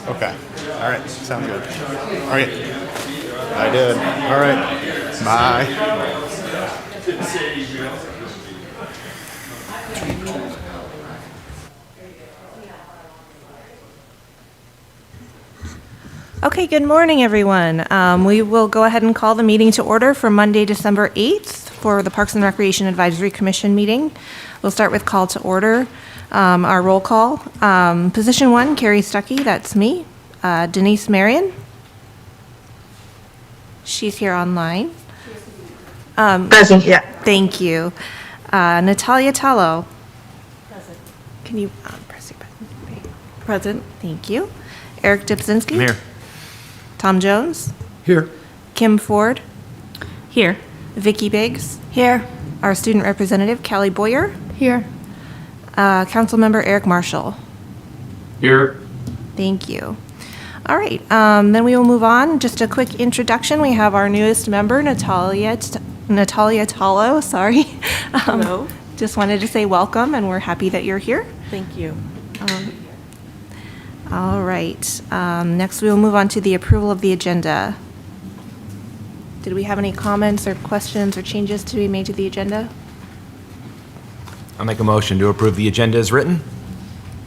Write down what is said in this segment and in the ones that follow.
Okay. All right. Sounds good. All right. I did. All right. Bye. Okay, good morning, everyone. We will go ahead and call the meeting to order for Monday, December 8th for the Parks and Recreation Advisory Commission meeting. We'll start with call to order, our roll call. Position 1, Carrie Stuckey, that's me. Denise Marion. She's here online. Present, yeah. Thank you. Natalia Tallow. Can you press your button? Present, thank you. Eric Dipzinski. I'm here. Tom Jones. Here. Kim Ford. Here. Vicky Biggs. Here. Our student representative, Callie Boyer. Here. Councilmember Eric Marshall. Here. Thank you. All right, then we will move on. Just a quick introduction. We have our newest member, Natalia Tallow, sorry. Hello. Just wanted to say welcome, and we're happy that you're here. Thank you. All right, next we will move on to the approval of the agenda. Did we have any comments or questions or changes to be made to the agenda? I'll make a motion to approve the agenda as written.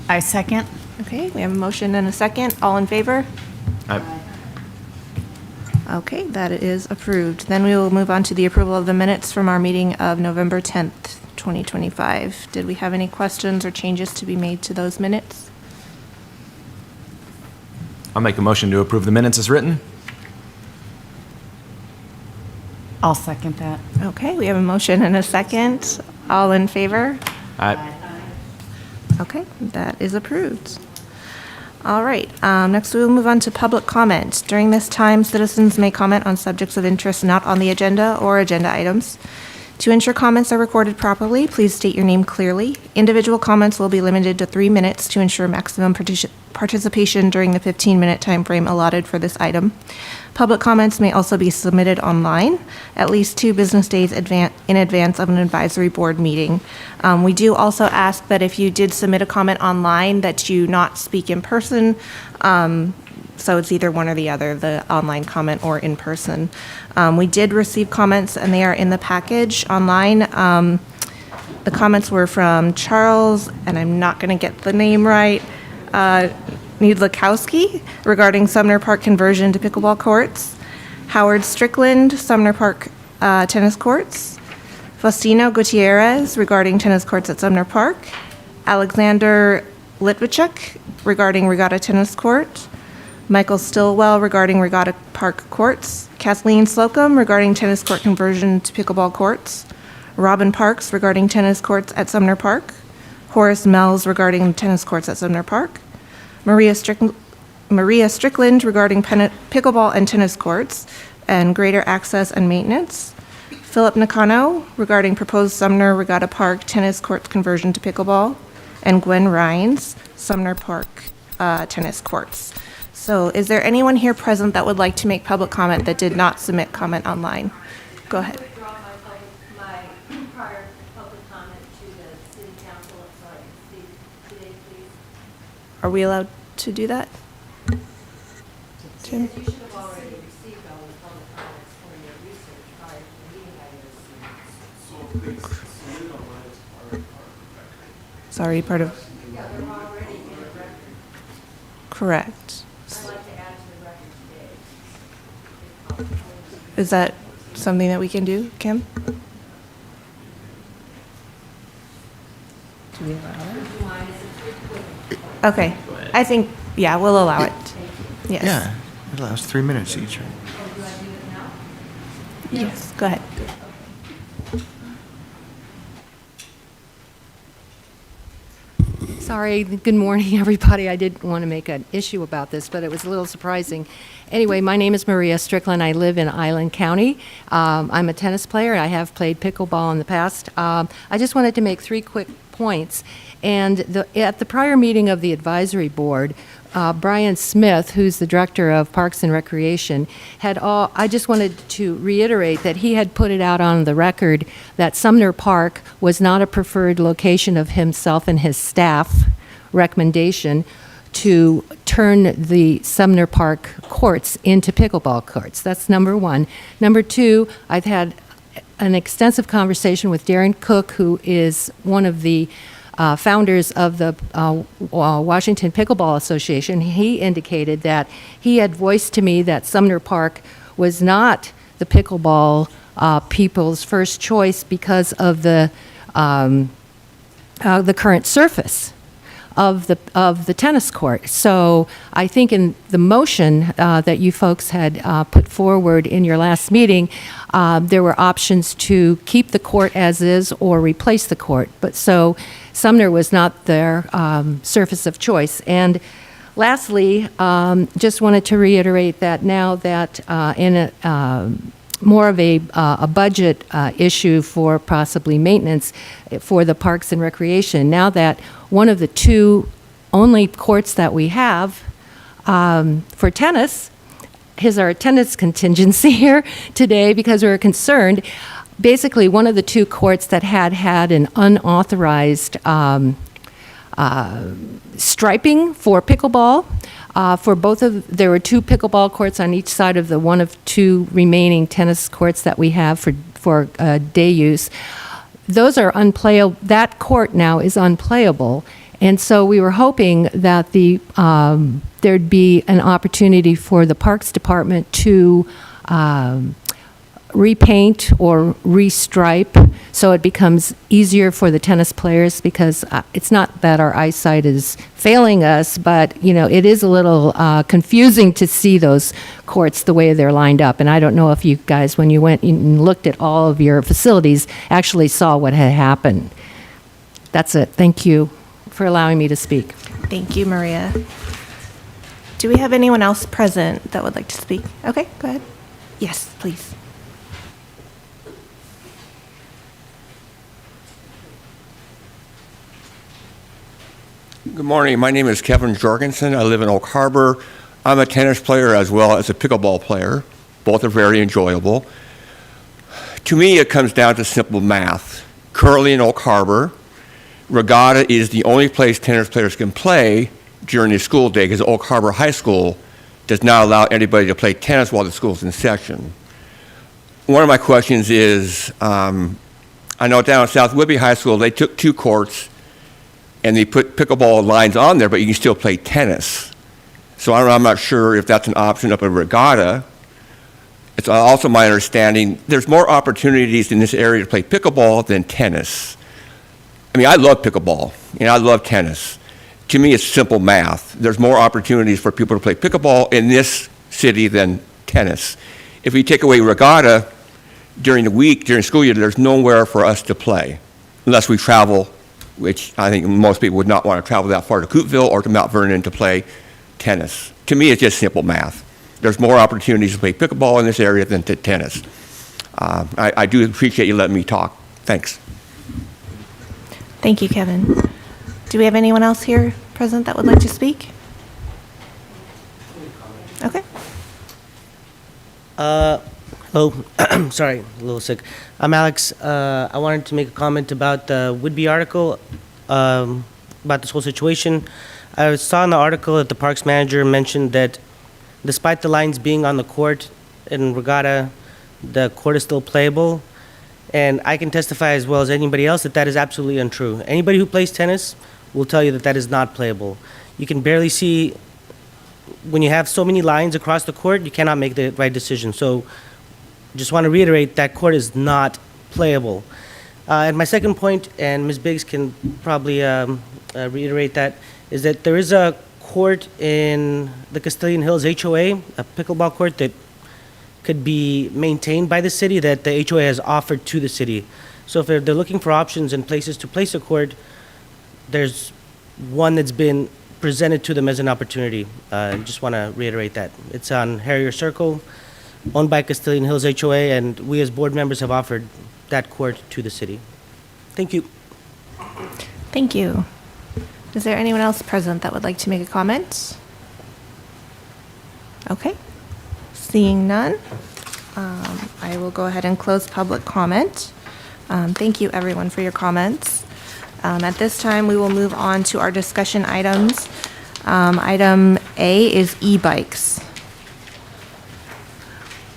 I second. Okay, we have a motion and a second. All in favor? Aye. Okay, that is approved. Then we will move on to the approval of the minutes from our meeting of November 10th, 2025. Did we have any questions or changes to be made to those minutes? I'll make a motion to approve the minutes as written. I'll second that. Okay, we have a motion and a second. All in favor? Aye. Okay, that is approved. All right, next we will move on to public comment. During this time, citizens may comment on subjects of interest not on the agenda or agenda items. To ensure comments are recorded properly, please state your name clearly. Individual comments will be limited to 3 minutes to ensure maximum participation during the 15-minute time frame allotted for this item. Public comments may also be submitted online at least 2 business days in advance of an advisory board meeting. We do also ask that if you did submit a comment online, that you not speak in person. So it's either one or the other, the online comment or in person. We did receive comments, and they are in the package online. The comments were from Charles, and I'm not going to get the name right, Needlakowski, regarding Sumner Park conversion to pickleball courts. Howard Strickland, Sumner Park tennis courts. Faustino Gutierrez, regarding tennis courts at Sumner Park. Alexander Litvichuk, regarding Regatta Tennis Court. Michael Stillwell, regarding Regatta Park courts. Kathleen Slocum, regarding tennis court conversion to pickleball courts. Robin Parks, regarding tennis courts at Sumner Park. Horace Mells, regarding tennis courts at Sumner Park. Maria Strickland, regarding pickleball and tennis courts and greater access and maintenance. Philip Nakano, regarding proposed Sumner Regatta Park tennis courts conversion to pickleball. And Gwen Rhines, Sumner Park tennis courts. So is there anyone here present that would like to make public comment that did not submit comment online? Go ahead. Withdraw my prior public comment to the city council, so I can speak today, please. Are we allowed to do that? Tim? You should have already received all the public comments for your research prior to the meeting, I guess. Sorry, part of, Yeah, they're already in the record. correct. I'd like to add to the record today. Is that something that we can do, Kim? Do we allow it? Okay, I think, yeah, we'll allow it. Yes. Yeah, it allows 3 minutes each, right? Yes, go ahead. Sorry, good morning, everybody. I didn't want to make an issue about this, but it was a little surprising. Anyway, my name is Maria Strickland. I live in Island County. I'm a tennis player. I have played pickleball in the past. I just wanted to make 3 quick points. And at the prior meeting of the advisory board, Brian Smith, who's the director of Parks and Recreation, I just wanted to reiterate that he had put it out on the record that Sumner Park was not a preferred location of himself and his staff recommendation to turn the Sumner Park courts into pickleball courts. That's number one. Number two, I've had an extensive conversation with Darren Cook, who is one of the founders of the Washington Pickleball Association. He indicated that he had voiced to me that Sumner Park was not the pickleball people's first choice because of the current surface of the tennis court. So I think in the motion that you folks had put forward in your last meeting, there were options to keep the court as is or replace the court. But so Sumner was not their surface of choice. And lastly, just wanted to reiterate that now that in a more of a budget issue for possibly maintenance for the Parks and Recreation, now that one of the two only courts that we have for tennis is our tennis contingency here today because we're concerned. Basically, one of the two courts that had an unauthorized striping for pickleball. There were two pickleball courts on each side of the one of two remaining tennis courts that we have for day use. Those are unplayable. That court now is unplayable, and so we were hoping that there'd be an opportunity for the Parks Department to repaint or restripe so it becomes easier for the tennis players, because it's not that our eyesight is failing us, but it is a little confusing to see those courts the way they're lined up. And I don't know if you guys, when you went and looked at all of your facilities, actually saw what had happened. That's it. Thank you for allowing me to speak. Thank you, Maria. Do we have anyone else present that would like to speak? Okay, go ahead. Yes, please. Good morning. My name is Kevin Jorgensen. I live in Oak Harbor. I'm a tennis player as well as a pickleball player. Both are very enjoyable. To me, it comes down to simple math. Currently in Oak Harbor, Regatta is the only place tennis players can play during the school day because Oak Harbor High School does not allow anybody to play tennis while the school's in session. One of my questions is, I know down at South Whitby High School, they took two courts and they put pickleball lines on there, but you can still play tennis. So I'm not sure if that's an option up at Regatta. It's also my understanding there's more opportunities in this area to play pickleball than tennis. I mean, I love pickleball, and I love tennis. To me, it's simple math. There's more opportunities for people to play pickleball in this city than tennis. If we take away Regatta during the week, during school year, there's nowhere for us to play unless we travel, which I think most people would not want to travel that far to Coopville or to Mount Vernon to play tennis. To me, it's just simple math. There's more opportunities to play pickleball in this area than to tennis. I do appreciate you letting me talk. Thanks. Thank you, Kevin. Do we have anyone else here present that would like to speak? Okay. Hello. Sorry, a little sick. I'm Alex. I wanted to make a comment about the Whitby article about this whole situation. I saw in the article that the parks manager mentioned that despite the lines being on the court in Regatta, the court is still playable. And I can testify as well as anybody else that that is absolutely untrue. Anybody who plays tennis will tell you that that is not playable. You can barely see, when you have so many lines across the court, you cannot make the right decision. So just want to reiterate that court is not playable. And my second point, and Ms. Biggs can probably reiterate that, is that there is a court in the Castilian Hills HOA, a pickleball court that could be maintained by the city that the HOA has offered to the city. So if they're looking for options and places to place a court, there's one that's been presented to them as an opportunity. Just want to reiterate that. It's on Harrier Circle, owned by Castilian Hills HOA, and we as board members have offered that court to the city. Thank you. Thank you. Is there anyone else present that would like to make a comment? Okay. Seeing none, I will go ahead and close public comment. Thank you, everyone, for your comments. At this time, we will move on to our discussion items. Item A is e-bikes.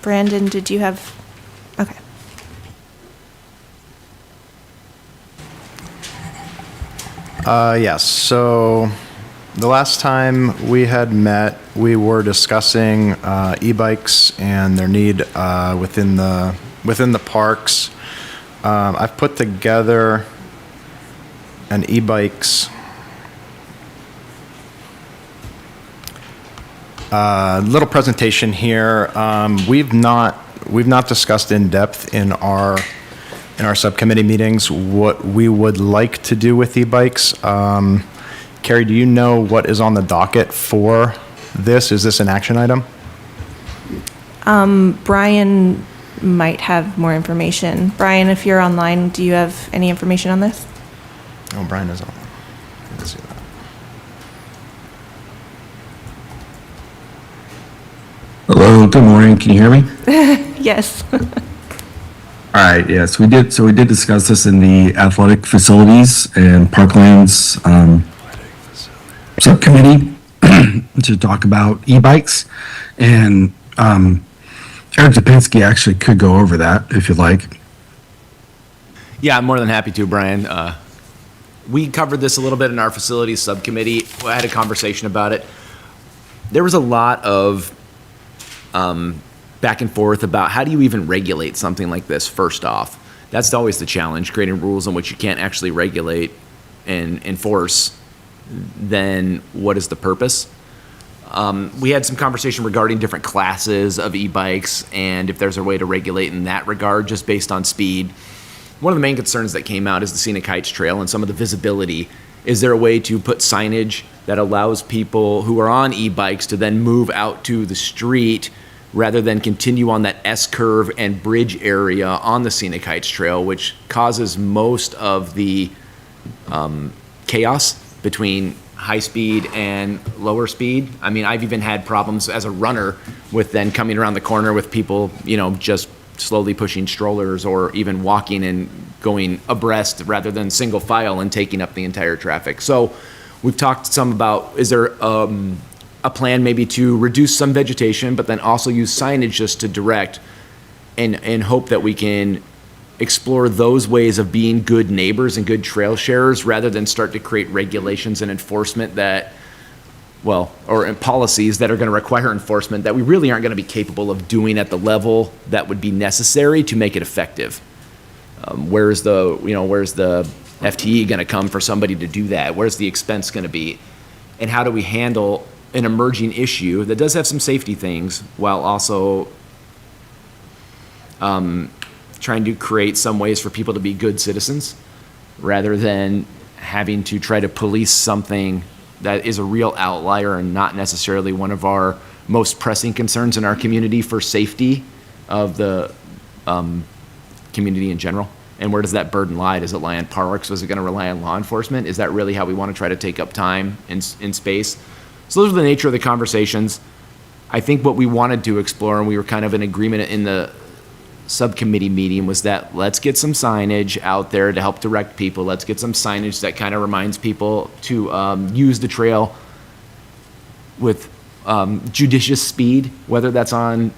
Brandon, did you have, okay. Yes, so the last time we had met, we were discussing e-bikes and their need within the parks. I've put together an e-bikes little presentation here. We've not discussed in depth in our subcommittee meetings what we would like to do with e-bikes. Carrie, do you know what is on the docket for this? Is this an action item? Brian might have more information. Brian, if you're online, do you have any information on this? Oh, Brian is on. Let's see that. Hello, good morning. Can you hear me? Yes. All right, yes, we did. So we did discuss this in the athletic facilities and parklands subcommittee to talk about e-bikes. And Eric Zapinski actually could go over that if you'd like. Yeah, I'm more than happy to, Brian. We covered this a little bit in our facilities subcommittee. I had a conversation about it. There was a lot of back and forth about how do you even regulate something like this first off. That's always the challenge, creating rules in which you can't actually regulate and enforce. Then what is the purpose? We had some conversation regarding different classes of e-bikes and if there's a way to regulate in that regard just based on speed. One of the main concerns that came out is the Scenic Heights Trail and some of the visibility. Is there a way to put signage that allows people who are on e-bikes to then move out to the street rather than continue on that S-curve and bridge area on the Scenic Heights Trail, which causes most of the chaos between high speed and lower speed? I mean, I've even had problems as a runner with then coming around the corner with people, just slowly pushing strollers or even walking and going abreast rather than single file and taking up the entire traffic. So we've talked some about, is there a plan maybe to reduce some vegetation, but then also use signage just to direct and hope that we can explore those ways of being good neighbors and good trail sharers rather than start to create regulations and enforcement that, or policies that are going to require enforcement that we really aren't going to be capable of doing at the level that would be necessary to make it effective. Where's the FTE going to come for somebody to do that? Where's the expense going to be? And how do we handle an emerging issue that does have some safety things while also trying to create some ways for people to be good citizens rather than having to try to police something that is a real outlier and not necessarily one of our most pressing concerns in our community for safety of the community in general. And where does that burden lie? Does it lie on parks? Is it going to rely on law enforcement? Is that really how we want to try to take up time in space? So those are the nature of the conversations. I think what we wanted to explore, and we were kind of in agreement in the subcommittee meeting, was that let's get some signage out there to help direct people. Let's get some signage that kind of reminds people to use the trail with judicious speed, whether that's on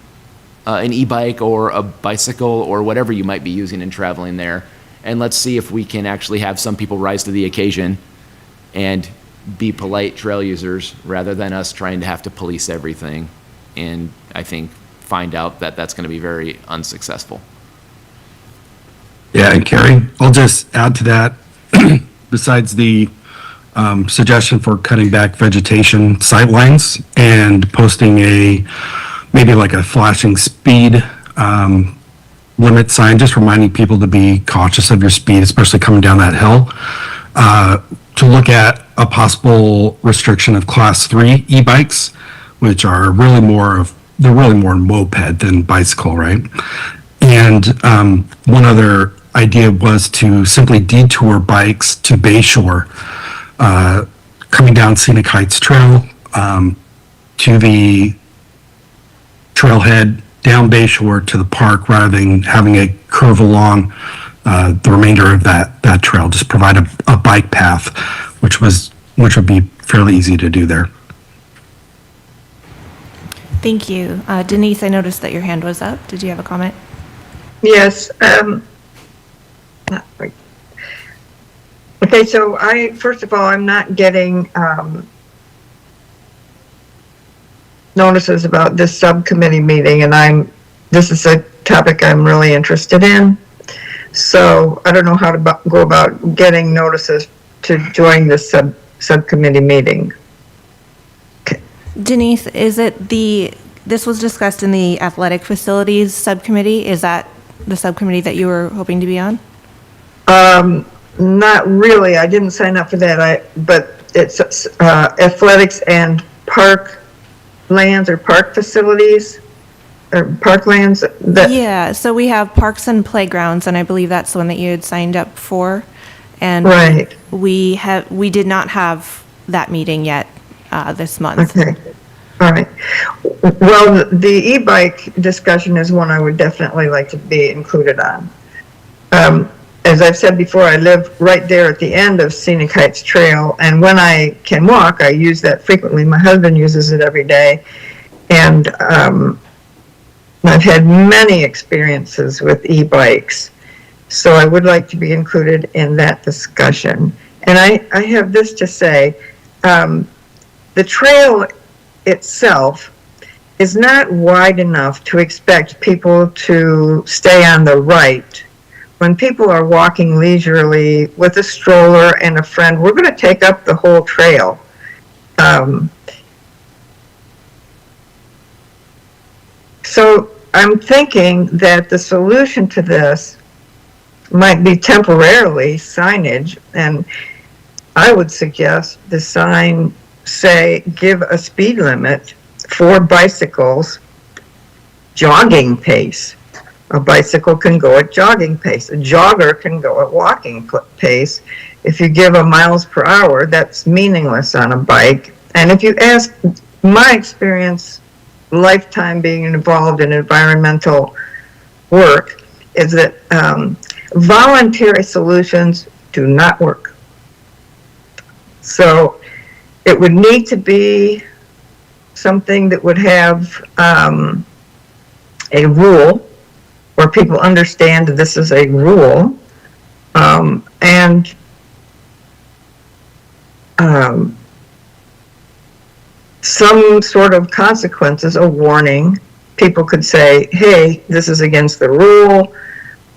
an e-bike or a bicycle or whatever you might be using and traveling there. And let's see if we can actually have some people rise to the occasion and be polite trail users rather than us trying to have to police everything. And I think find out that that's going to be very unsuccessful. Yeah, and Carrie, I'll just add to that. Besides the suggestion for cutting back vegetation sightlines and posting maybe like a flashing speed limit sign, just reminding people to be cautious of your speed, especially coming down that hill. To look at a possible restriction of class 3 e-bikes, which are really more moped than bicycle, right? And one other idea was to simply detour bikes to Bayshore, coming down Scenic Heights Trail to the trailhead, down Bayshore to the park, rather than having a curve along the remainder of that trail. Just provide a bike path, which would be fairly easy to do there. Thank you. Denise, I noticed that your hand was up. Did you have a comment? Yes. Okay, so first of all, I'm not getting notices about this subcommittee meeting, and this is a topic I'm really interested in. So I don't know how to go about getting notices to join this subcommittee meeting. Denise, this was discussed in the athletic facilities subcommittee. Is that the subcommittee that you were hoping to be on? Not really. I didn't sign up for that. But it's athletics and park lands or park facilities or parklands. Yeah, so we have parks and playgrounds, and I believe that's the one that you had signed up for. And Right. we did not have that meeting yet this month. Okay. All right. Well, the e-bike discussion is one I would definitely like to be included on. As I've said before, I live right there at the end of Scenic Heights Trail, and when I can walk, I use that frequently. My husband uses it every day, and I've had many experiences with e-bikes, so I would like to be included in that discussion. And I have this to say, the trail itself is not wide enough to expect people to stay on the right. When people are walking leisurely with a stroller and a friend, we're going to take up the whole trail. So I'm thinking that the solution to this might be temporarily signage, and I would suggest the sign say, give a speed limit for bicycles, jogging pace. A bicycle can go at jogging pace. A jogger can go at walking pace. If you give a miles per hour, that's meaningless on a bike. And if you ask, my experience, lifetime being involved in environmental work, is that voluntary solutions do not work. So it would need to be something that would have a rule where people understand that this is a rule, and some sort of consequences, a warning. People could say, hey, this is against the rule.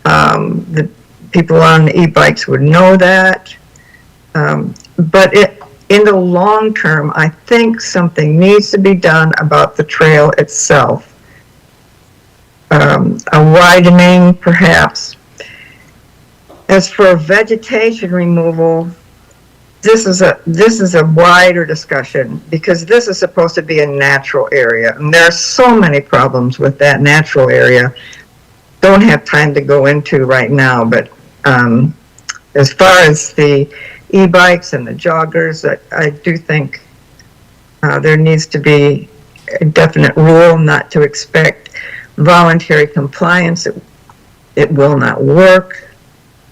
The people on e-bikes would know that. But in the long term, I think something needs to be done about the trail itself. A widening, perhaps. As for vegetation removal, this is a wider discussion because this is supposed to be a natural area, and there are so many problems with that natural area. Don't have time to go into right now, but as far as the e-bikes and the joggers, I do think there needs to be a definite rule not to expect voluntary compliance. It will not work.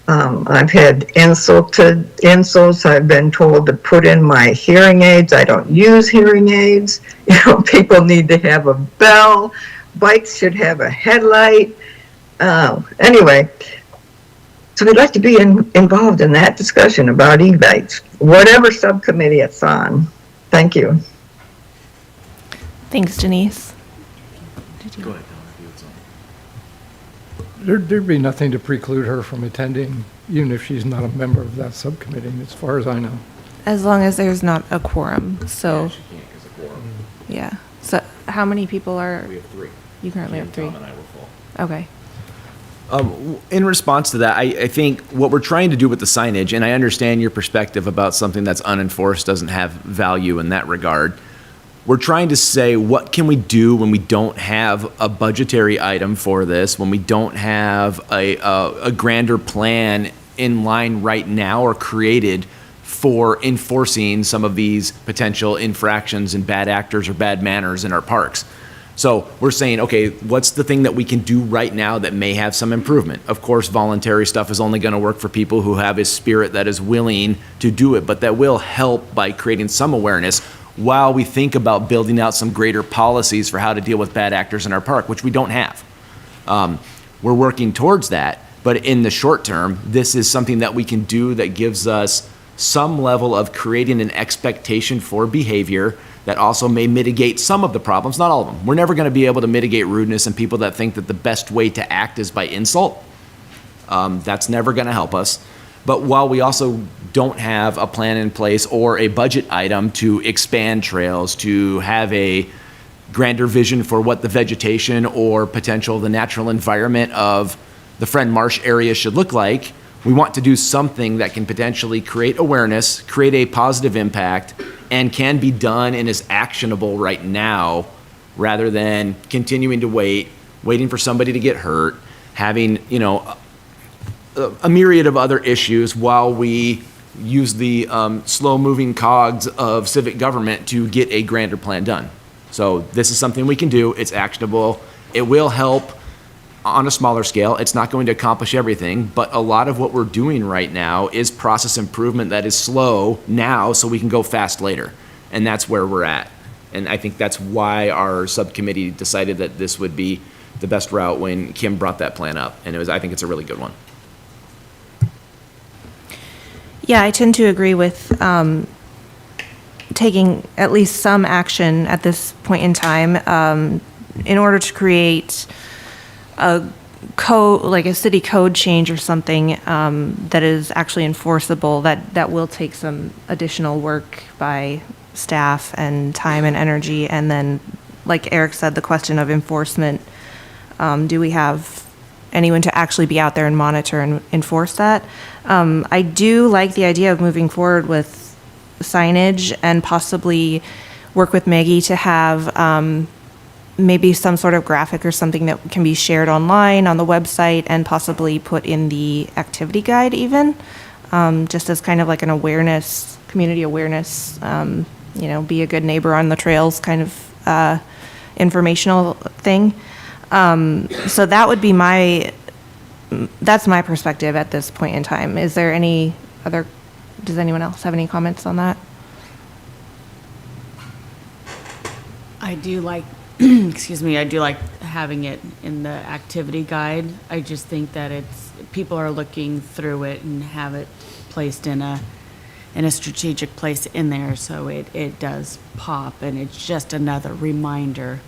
I've had insults. I've been told to put in my hearing aids. I don't use hearing aids. People need to have a bell. Bikes should have a headlight. Anyway, so we'd like to be involved in that discussion about e-bikes, whatever subcommittee it's on. Thank you. Thanks, Denise. Go ahead. There'd be nothing to preclude her from attending, even if she's not a member of that subcommittee, as far as I know. As long as there's not a quorum, so. Yeah, so how many people are? We have 3. You currently have 3? Tom and I were full. Okay. In response to that, I think what we're trying to do with the signage, and I understand your perspective about something that's unenforced doesn't have value in that regard. We're trying to say, what can we do when we don't have a budgetary item for this, when we don't have a grander plan in line right now or created for enforcing some of these potential infractions and bad actors or bad manners in our parks. So we're saying, okay, what's the thing that we can do right now that may have some improvement? Of course, voluntary stuff is only going to work for people who have a spirit that is willing to do it, but that will help by creating some awareness. while we think about building out some greater policies for how to deal with bad actors in our park, which we don't have. We're working towards that, but in the short term, this is something that we can do that gives us some level of creating an expectation for behavior that also may mitigate some of the problems, not all of them. We're never going to be able to mitigate rudeness and people that think that the best way to act is by insult. That's never going to help us. But while we also don't have a plan in place or a budget item to expand trails, to have a grander vision for what the vegetation or potential the natural environment of the Friend Marsh area should look like, we want to do something that can potentially create awareness, create a positive impact, and can be done and is actionable right now, rather than continuing to waiting for somebody to get hurt, having, a myriad of other issues while we use the slow-moving cogs of civic government to get a grander plan done. So this is something we can do. It's actionable. It will help on a smaller scale. It's not going to accomplish everything, but a lot of what we're doing right now is process improvement that is slow now so we can go fast later. And that's where we're at. And I think that's why our subcommittee decided that this would be the best route when Kim brought that plan up. And I think it's a really good one. Yeah, I tend to agree with taking at least some action at this point in time in order to create a code, like a city code change or something that is actually enforceable, that will take some additional work by staff and time and energy. And then, like Eric said, the question of enforcement, do we have anyone to actually be out there and monitor and enforce that? I do like the idea of moving forward with signage and possibly work with Maggie to have maybe some sort of graphic or something that can be shared online on the website and possibly put in the activity guide even, just as kind of like an awareness, community awareness, be a good neighbor on the trails kind of informational thing. So that would be that's my perspective at this point in time. Is there does anyone else have any comments on that? I do like, I do like having it in the activity guide. I just think that people are looking through it and have it placed in a strategic place in there, so it does pop, and it's just another reminder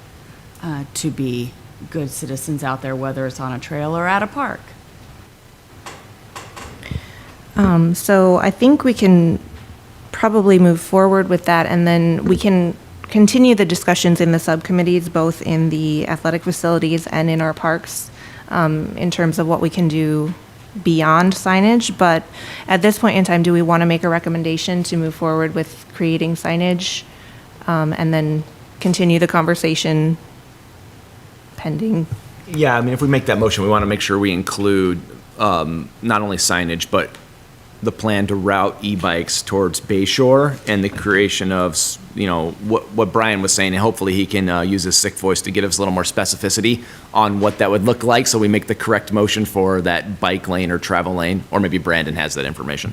to be good citizens out there, whether it's on a trail or at a park. So I think we can probably move forward with that, and then we can continue the discussions in the subcommittees, both in the athletic facilities and in our parks, in terms of what we can do beyond signage. But at this point in time, do we want to make a recommendation to move forward with creating signage, and then continue the conversation pending? Yeah, I mean, if we make that motion, we want to make sure we include not only signage, but the plan to route e-bikes towards Bayshore and the creation of, what Brian was saying, and hopefully he can use his sick voice to give us a little more specificity on what that would look like, so we make the correct motion for that bike lane or travel lane, or maybe Brandon has that information.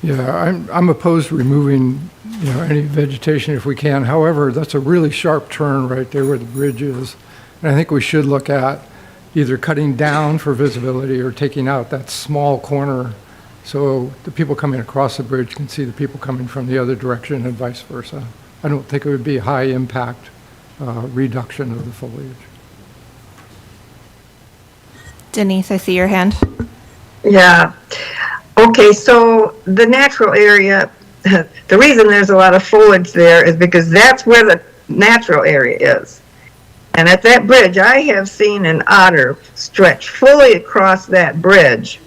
Yeah, I'm opposed to removing, any vegetation if we can. However, that's a really sharp turn right there where the bridge is. And I think we should look at either cutting down for visibility or taking out that small corner so the people coming across the bridge can see the people coming from the other direction and vice versa. I don't think it would be a high impact reduction of the foliage. Denise, I see your hand. Yeah. Okay, so the natural area, the reason there's a lot of foliage there is because that's where the natural area is. And at that bridge, I have seen an otter stretch fully across that bridge.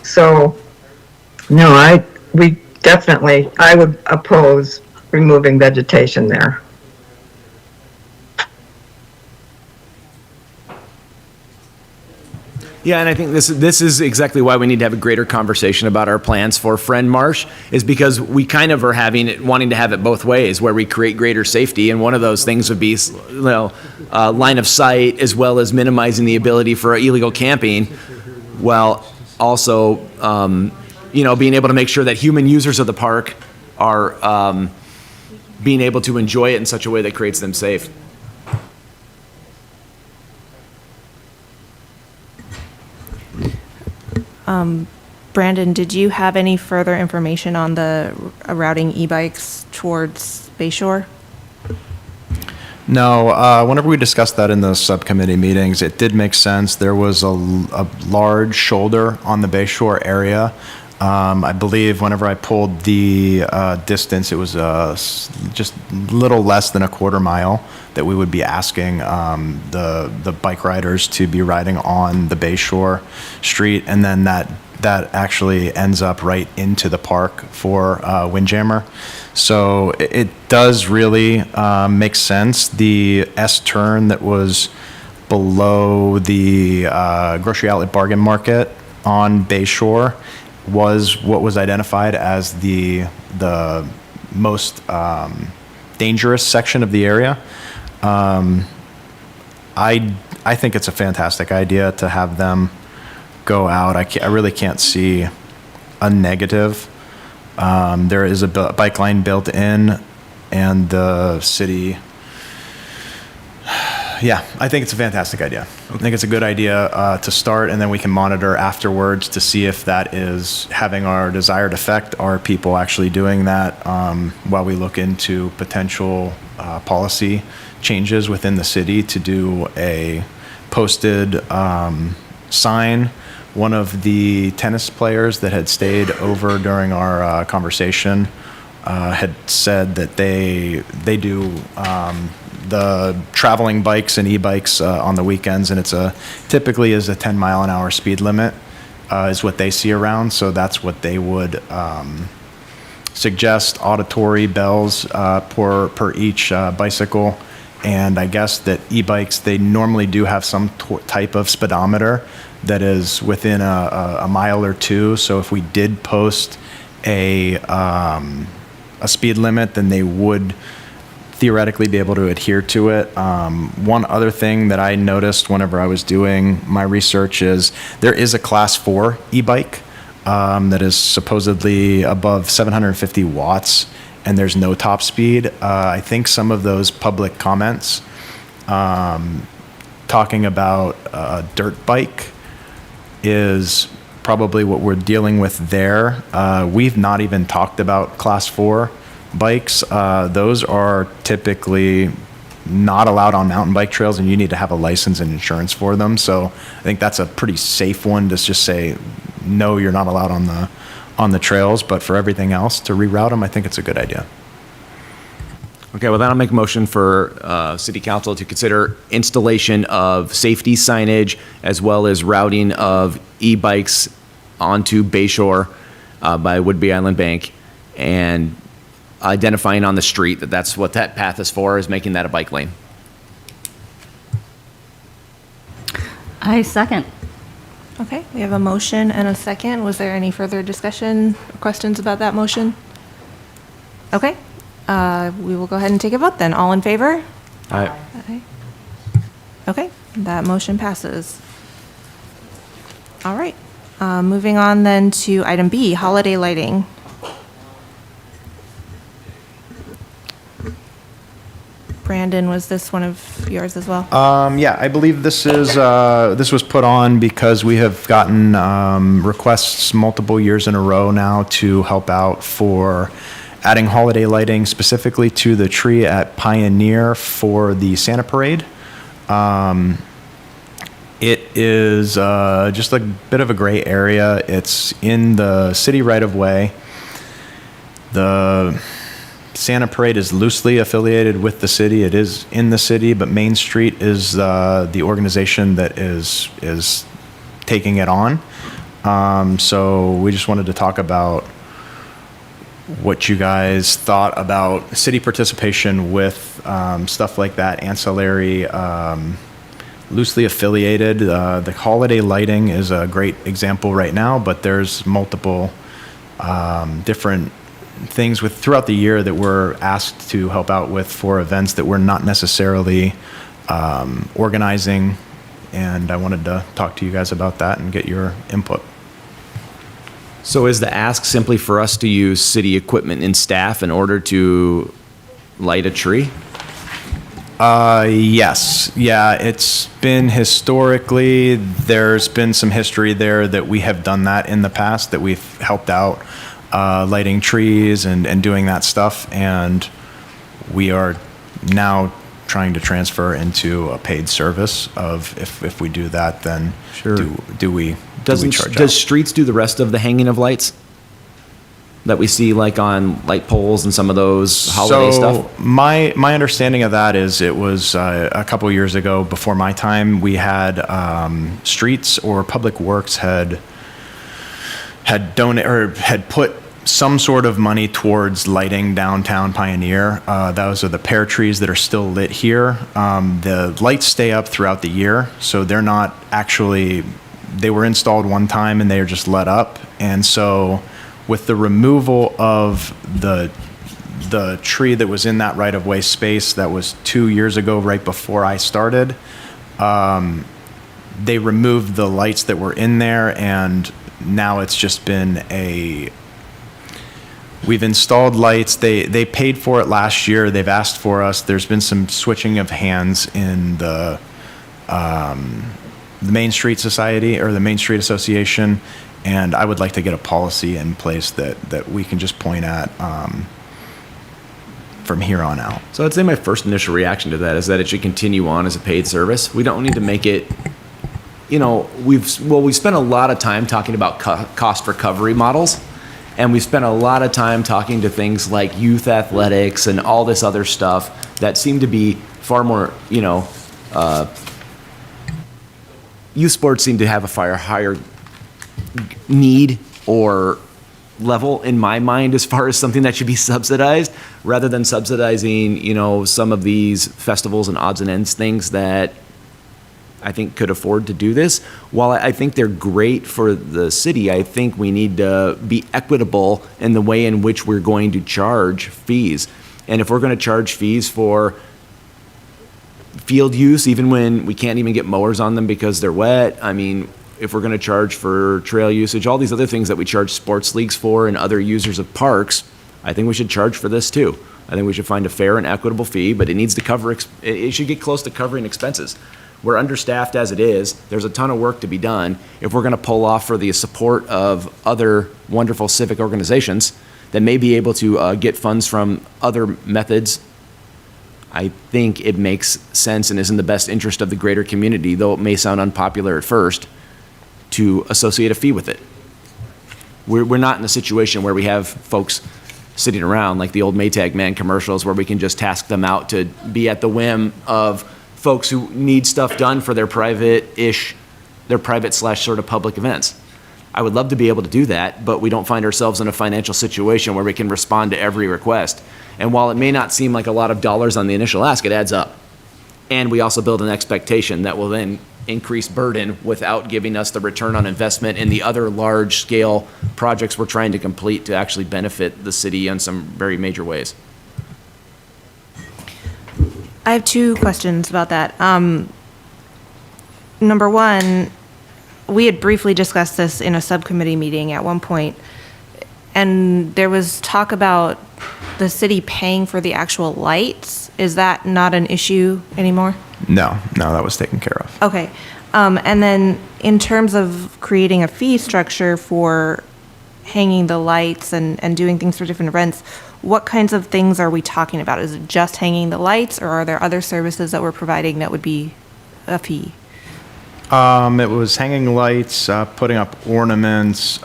So, no, I would oppose removing vegetation there. Yeah, and I think this is exactly why we need to have a greater conversation about our plans for Friend Marsh, is because we kind of are wanting to have it both ways, where we create greater safety, and one of those things would be, line of sight, as well as minimizing the ability for illegal camping, while also being able to make sure that human users of the park are being able to enjoy it in such a way that creates them safe. Brandon, did you have any further information on the routing e-bikes towards Bayshore? No, whenever we discussed that in the subcommittee meetings, it did make sense. There was a large shoulder on the Bayshore area. I believe whenever I pulled the distance, it was just little less than a quarter mile that we would be asking the bike riders to be riding on the Bayshore Street, and then that actually ends up right into the park for Windjammer. So it does really make sense. The S-turn that was below the grocery outlet bargain market on Bayshore was what was identified as the most dangerous section of the area. I think it's a fantastic idea to have them go out. I really can't see a negative. There is a bike lane built in, and the city. Yeah, I think it's a fantastic idea. I think it's a good idea to start, and then we can monitor afterwards to see if that is having our desired effect. Are people actually doing that while we look into potential policy changes within the city to do a posted sign? One of the tennis players that had stayed over during our conversation had said that they do the traveling bikes and e-bikes on the weekends, and it's typically is a 10-mile-an-hour speed limit is what they see around. So that's what they would suggest: auditory bells per each bicycle. And I guess that e-bikes, they normally do have some type of speedometer that is within a mile or two. So if we did post a speed limit, then they would theoretically be able to adhere to it. One other thing that I noticed whenever I was doing my research is there is a Class 4 e-bike that is supposedly above 750 watts, and there's no top speed. I think some of those public comments talking about a dirt bike is probably what we're dealing with there. We've not even talked about Class 4 bikes. Those are typically not allowed on mountain bike trails, and you need to have a license and insurance for them. So I think that's a pretty safe one to just say, no, you're not allowed on the trails. But for everything else, to reroute them, I think it's a good idea. Okay, well, then I'll make a motion for City Council to consider installation of safety signage as well as routing of e-bikes onto Bayshore by Woodby Island Bank, and identifying on the street that that's what that path is for, is making that a bike lane. I second. Okay, we have a motion and a second. Was there any further discussion or questions about that motion? Okay, we will go ahead and take a vote then. All in favor? Aye. Aye. Okay, that motion passes. All right, moving on then to item B, holiday lighting. Brandon, was this one of yours as well? Yeah, I believe this was put on because we have gotten requests multiple years in a row now to help out for adding holiday lighting specifically to the tree at Pioneer for the Santa Parade. It is just a bit of a gray area. It's in the city right of way. The Santa Parade is loosely affiliated with the city. It is in the city, but Main Street is the organization that is taking it on. So we just wanted to talk about what you guys thought about city participation with stuff like that, ancillary, loosely affiliated. The holiday lighting is a great example right now, but there's multiple different things throughout the year that we're asked to help out with for events that we're not necessarily organizing, and I wanted to talk to you guys about that and get your input. So is the ask simply for us to use city equipment and staff in order to light a tree? Yes. Yeah, it's been historically, there's been some history there that we have done that in the past, that we've helped out lighting trees and doing that stuff. And we are now trying to transfer into a paid service of if we do that, then Sure. do we charge Does out? streets do the rest of the hanging of lights that we see like on light poles and some of those holiday stuff? So my understanding of that is it was a couple years ago, before my time, we had streets or public works had donated or had put some sort of money towards lighting downtown Pioneer. Those are the pear trees that are still lit here. The lights stay up throughout the year, so they're not actually, they were installed one time and they are just lit up. And so with the removal of the tree that was in that right-of-way space, that was 2 years ago, right before I started, they removed the lights that were in there, and now it's just been we've installed lights. They paid for it last year. They've asked for us. There's been some switching of hands in the Main Street Society or the Main Street Association, and I would like to get a policy in place that we can just point at from here on out. So I'd say my first initial reaction to that is that it should continue on as a paid service. We don't need to make it, we've spent a lot of time talking about cost recovery models, and we've spent a lot of time talking to things like youth athletics and all this other stuff that seem to be far more, youth sports seem to have a far higher need or level in my mind as far as something that should be subsidized, rather than subsidizing, some of these festivals and odds and ends things that I think could afford to do this. While I think they're great for the city, I think we need to be equitable in the way in which we're going to charge fees. And if we're going to charge fees for field use, even when we can't even get mowers on them because they're wet, if we're going to charge for trail usage, all these other things that we charge sports leagues for and other users of parks, I think we should charge for this too. I think we should find a fair and equitable fee, but it needs to cover, it should get close to covering expenses. We're understaffed as it is. There's a ton of work to be done. If we're going to pull off for the support of other wonderful civic organizations that may be able to get funds from other methods, I think it makes sense and is in the best interest of the greater community, though it may sound unpopular at first, to associate a fee with it. We're not in a situation where we have folks sitting around like the old Maytag Man commercials where we can just task them out to be at the whim of folks who need stuff done for their private / sort of public events. I would love to be able to do that, but we don't find ourselves in a financial situation where we can respond to every request. And while it may not seem like a lot of dollars on the initial ask, it adds up. And we also build an expectation that will then increase burden without giving us the return on investment in the other large-scale projects we're trying to complete to actually benefit the city in some very major ways. I have two questions about that. Number one, we had briefly discussed this in a subcommittee meeting at one point, and there was talk about the city paying for the actual lights. Is that not an issue anymore? No, that was taken care of. Okay. And then in terms of creating a fee structure for hanging the lights and doing things for different events, what kinds of things are we talking about? Is it just hanging the lights, or are there other services that we're providing that would be a fee? It was hanging lights, putting up ornaments,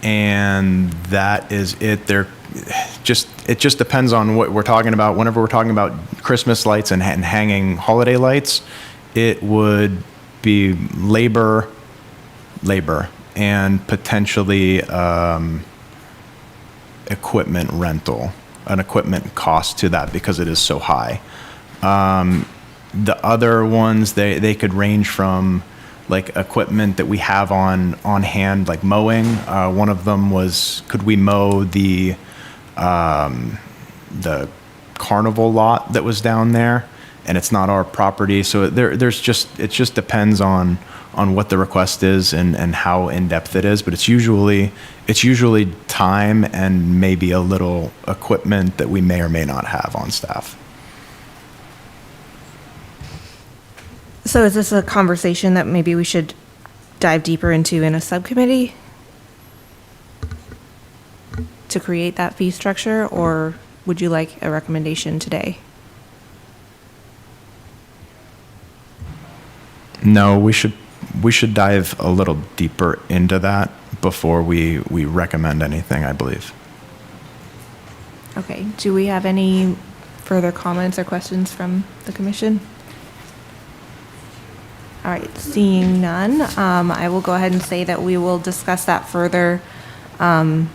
and that is it. It just depends on what we're talking about. Whenever we're talking about Christmas lights and hanging holiday lights, it would be labor, and potentially equipment rental, an equipment cost to that because it is so high. The other ones, they could range from like equipment that we have on hand, like mowing. One of them was, could we mow the carnival lot that was down there? And it's not our property, so it just depends on what the request is and how in-depth it is, but it's usually time and maybe a little equipment that we may or may not have on staff. So is this a conversation that maybe we should dive deeper into in a subcommittee to create that fee structure, or would you like a recommendation today? No, we should dive a little deeper into that before we recommend anything, I believe. Okay, do we have any further comments or questions from the commission? All right, seeing none, I will go ahead and say that we will discuss that further in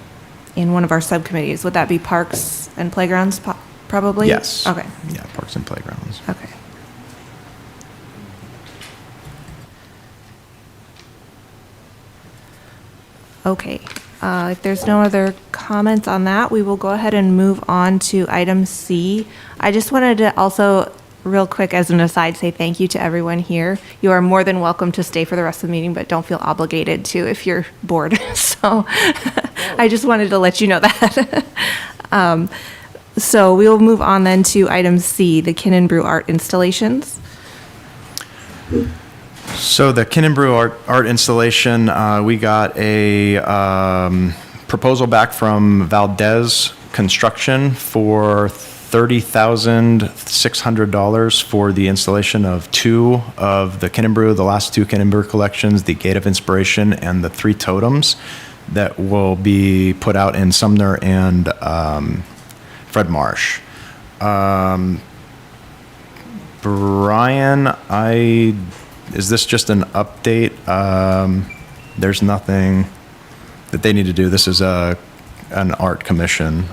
one of our subcommittees. Would that be Parks and Playgrounds probably? Yes. Okay, Yeah, Parks and Playgrounds. okay. Okay, if there's no other comments on that, we will go ahead and move on to item C. I just wanted to also, real quick as an aside, say thank you to everyone here. You are more than welcome to stay for the rest of the meeting, but don't feel obligated to if you're bored. So I just wanted to let you know that. So we will move on then to item C, the Kinnebrew art installations. So the Kinnebrew art installation, we got a proposal back from Valdez Construction for $30,600 for the installation of two of the Kinnebrew, the last two Kinnebrew collections, the Gate of Inspiration and the three totems that will be put out in Sumner and Fred Marsh. Brian, is this just an update? There's nothing that they need to do. This is an art commission.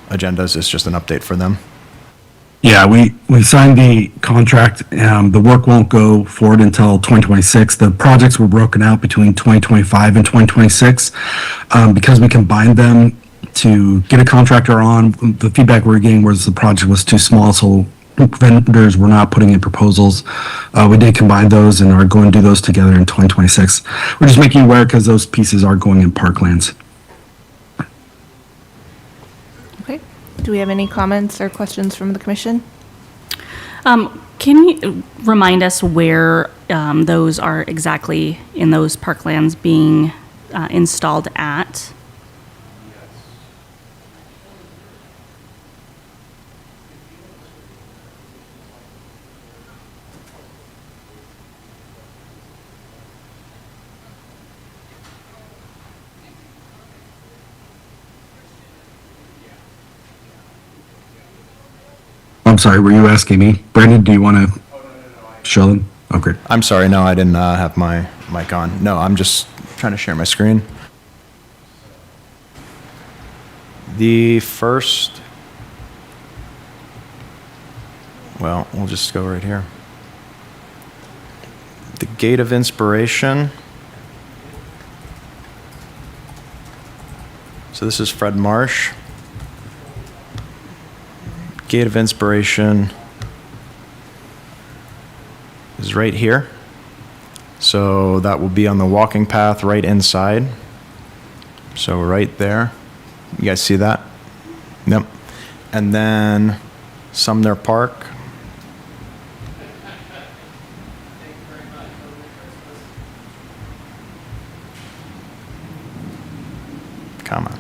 Agendas is just an update for them. Yeah, we signed the contract. The work won't go forward until 2026. The projects were broken out between 2025 and 2026. Because we combined them to get a contractor on, the feedback we were getting was the project was too small, so vendors were not putting in proposals. We did combine those and are going to do those together in 2026. We're just making you aware because those pieces are going in parklands. Okay, do we have any comments or questions from the commission? Can you remind us where those are exactly in those parklands being installed at? I'm sorry, were you asking me? Brandon, do you want to show them? Okay. I'm sorry, no, I didn't have my mic on. No, I'm just trying to share my screen. The first, well, we'll just go right here. The Gate of Inspiration. So this is Fred Marsh. Gate of Inspiration is right here. So that will be on the walking path right inside. So right there. You guys see that? Yep. And then Sumner Park. Come on.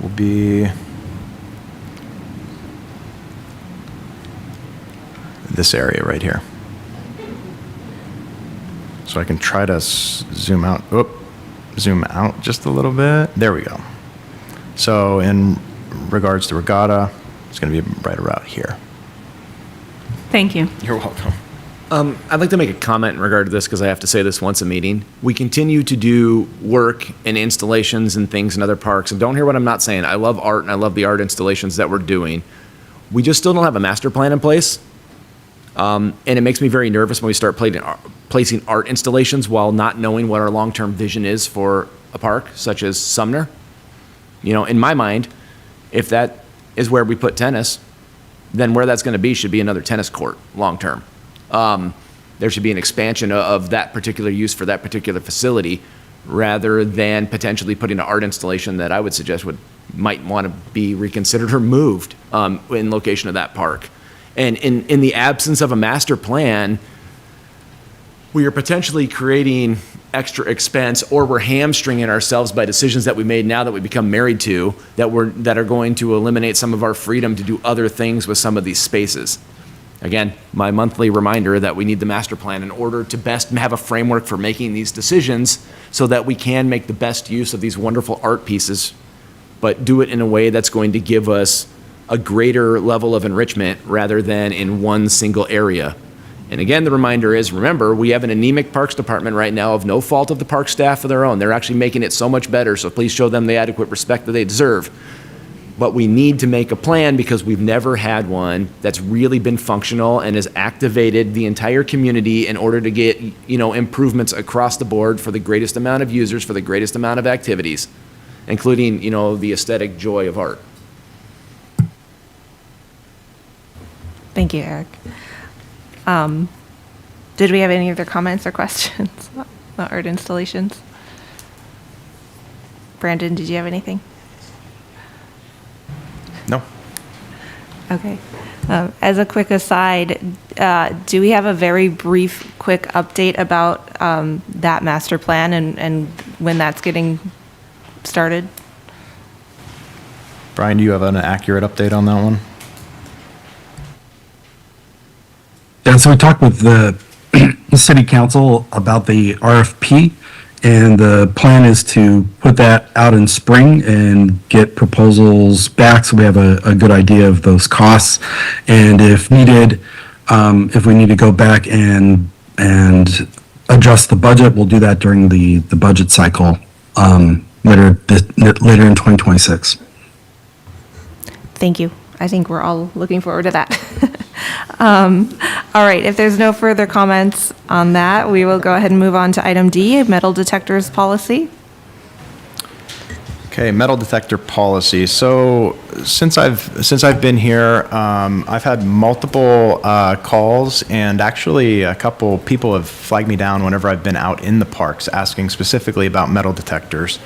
Will be this area right here. So I can try to zoom out. Zoom out just a little bit. There we go. So in regards to Regatta, it's going to be right around here. Thank you. You're welcome. I'd like to make a comment in regard to this because I have to say this once a meeting. We continue to do work and installations and things in other parks. And don't hear what I'm not saying. I love art and I love the art installations that we're doing. We just still don't have a master plan in place. And it makes me very nervous when we start placing art installations while not knowing what our long-term vision is for a park such as Sumner. You know, in my mind, if that is where we put tennis, then where that's going to be should be another tennis court long-term. There should be an expansion of that particular use for that particular facility rather than potentially putting an art installation that I would suggest might want to be reconsidered or moved in location of that park. And in the absence of a master plan, we are potentially creating extra expense, or we're hamstringing ourselves by decisions that we made now that we become married to, that are going to eliminate some of our freedom to do other things with some of these spaces. Again, my monthly reminder that we need the master plan in order to best have a framework for making these decisions so that we can make the best use of these wonderful art pieces, but do it in a way that's going to give us a greater level of enrichment rather than in one single area. And again, the reminder is, remember, we have an anemic parks department right now of no fault of the park staff of their own. They're actually making it so much better, so please show them the adequate respect that they deserve. But we need to make a plan because we've never had one that's really been functional and has activated the entire community in order to get, improvements across the board for the greatest amount of users, for the greatest amount of activities, including, the aesthetic joy of art. Thank you, Eric. Did we have any other comments or questions on art installations? Brandon, did you have anything? No. Okay. As a quick aside, do we have a very brief, quick update about that master plan and when that's getting started? Brian, do you have an accurate update on that one? Yeah, so we talked with the city council about the RFP, and the plan is to put that out in spring and get proposals back so we have a good idea of those costs. And if needed, if we need to go back and adjust the budget, we'll do that during the budget cycle later in 2026. Thank you. I think we're all looking forward to that. All right, if there's no further comments on that, we will go ahead and move on to item D, metal detectors policy. Okay, metal detector policy. So since I've been here, I've had multiple calls, and actually a couple people have flagged me down whenever I've been out in the parks asking specifically about metal detectors.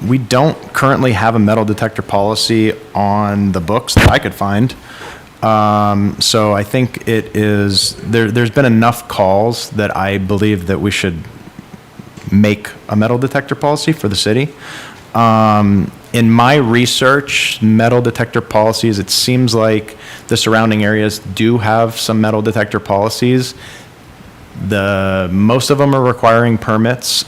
We don't currently have a metal detector policy on the books that I could find. So I think there's been enough calls that I believe that we should make a metal detector policy for the city. In my research, metal detector policies, it seems like the surrounding areas do have some metal detector policies. Most of them are requiring permits,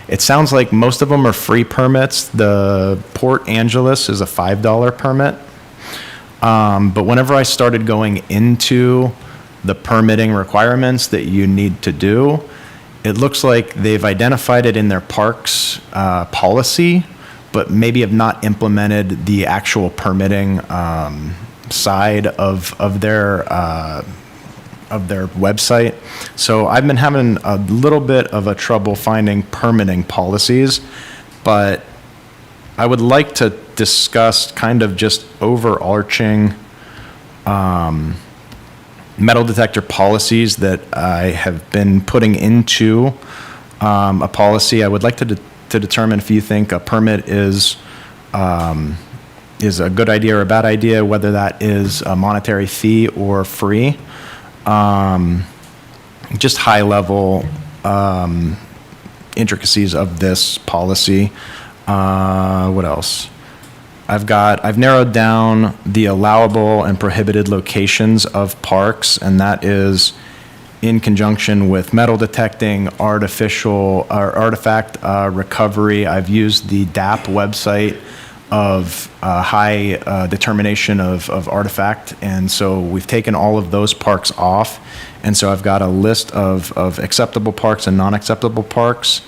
it sounds like most of them are free permits. The Port Angeles is a $5 permit. But whenever I started going into the permitting requirements that you need to do, it looks like they've identified it in their parks policy, but maybe have not implemented the actual permitting side of their website. So I've been having a little bit of a trouble finding permitting policies, but I would like to discuss kind of just overarching metal detector policies that I have been putting into a policy. I would like to determine if you think a permit is a good idea or a bad idea, whether that is a monetary fee or free. Just high level intricacies of this policy. What else? I've narrowed down the allowable and prohibited locations of parks, and that is in conjunction with metal detecting, artifact recovery. I've used the DAP website of high determination of artifact, and so we've taken all of those parks off, and so I've got a list of acceptable parks and non-acceptable parks.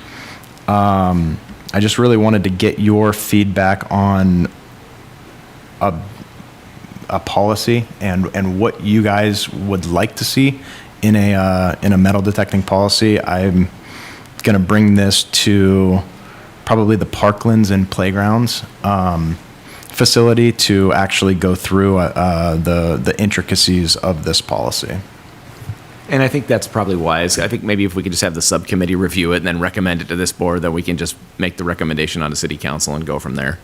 I just really wanted to get your feedback on a policy and what you guys would like to see in a metal detecting policy. I'm going to bring this to probably the parklands and playgrounds. facility to actually go through the intricacies of this policy. And I think that's probably wise. I think maybe if we could just have the subcommittee review it and then recommend it to this board, then we can just make the recommendation on to city council and go from there.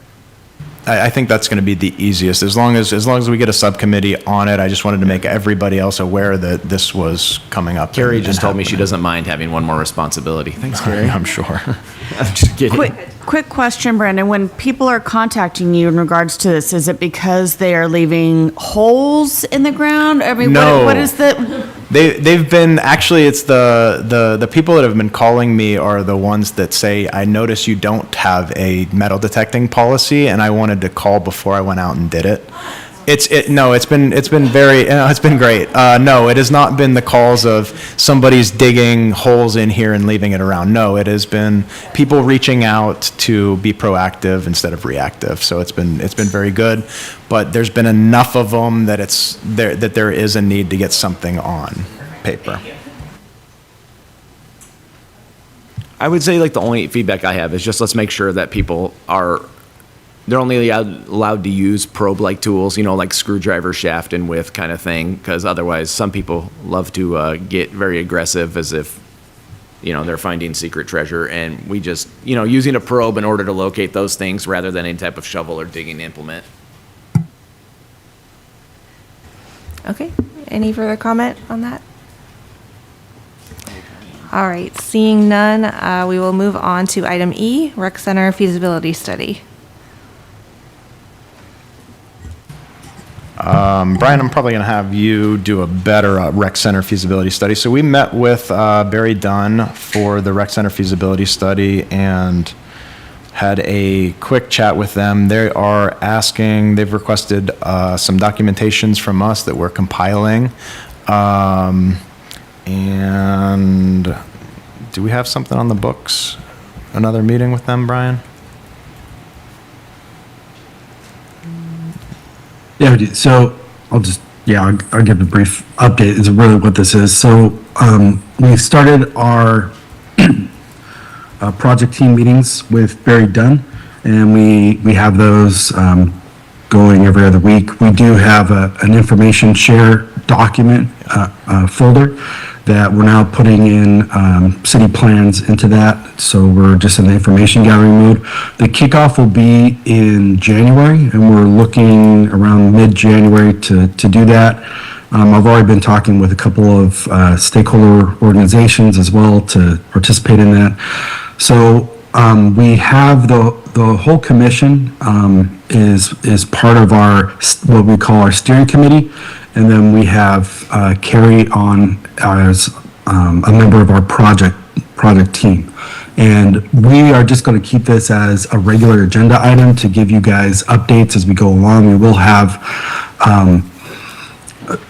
I think that's going to be the easiest. As long as we get a subcommittee on it, I just wanted to make everybody else aware that this was coming up. Carrie and just told me she happening. doesn't mind having one more responsibility. Thanks, Carrie. I'm sure. I'm just kidding. Quick question, Brandon. When people are contacting you in regards to this, is it because they are leaving holes in the ground? I mean, No. what is the? They've been, actually, it's the people that have been calling me are the ones that say, I notice you don't have a metal detecting policy, and I wanted to call before I went out and did it. It's been great. No, it has not been the calls of somebody's digging holes in here and leaving it around. No, it has been people reaching out to be proactive instead of reactive. So it's been very good, but there's been enough of them that there is a need to get something on paper. I would say like the only feedback I have is just let's make sure that people they're only allowed to use probe-like tools, like screwdriver shaft and width kind of thing, because otherwise some people love to get very aggressive as if, they're finding secret treasure. And we just, using a probe in order to locate those things rather than any type of shovel or digging implement. Okay, any further comment on that? All right, seeing none, we will move on to item E, Rec Center feasibility study. Brian, I'm probably going to have you do a better rec center feasibility study. So we met with Barry Dunn for the rec center feasibility study and had a quick chat with them. They've requested some documentations from us that we're compiling. And do we have something on the books? Another meeting with them, Brian? Yeah, we do. So I'll give a brief update is really what this is. So we started our project team meetings with Barry Dunn, and we have those going every other week. We do have an information share document folder that we're now putting in city plans into that. So we're just in the information gathering mode. The kickoff will be in January, and we're looking around mid-January to do that. I've already been talking with a couple of stakeholder organizations as well to participate in that. So we have the whole commission is part of our what we call our steering committee, and then we have Carrie on as a member of our project team. And we are just going to keep this as a regular agenda item to give you guys updates as we go along. We will have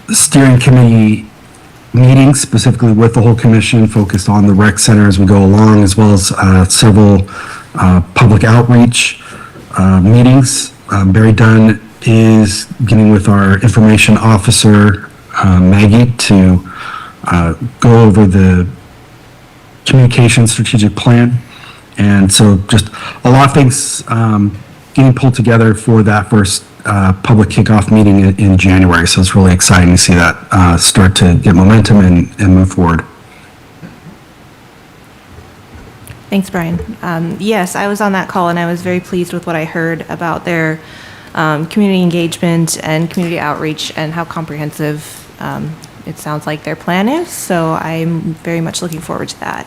steering committee meetings specifically with the whole commission focused on the rec center as we go along, as well as several public outreach meetings. Barry Dunn is getting with our information officer, Maggie, to go over the communication strategic plan. And so just a lot of things getting pulled together for that first public kickoff meeting in January. So it's really exciting to see that start to get momentum and move forward. Thanks, Brian. Yes, I was on that call, and I was very pleased with what I heard about their community engagement and community outreach and how comprehensive it sounds like their plan is. So I'm very much looking forward to that.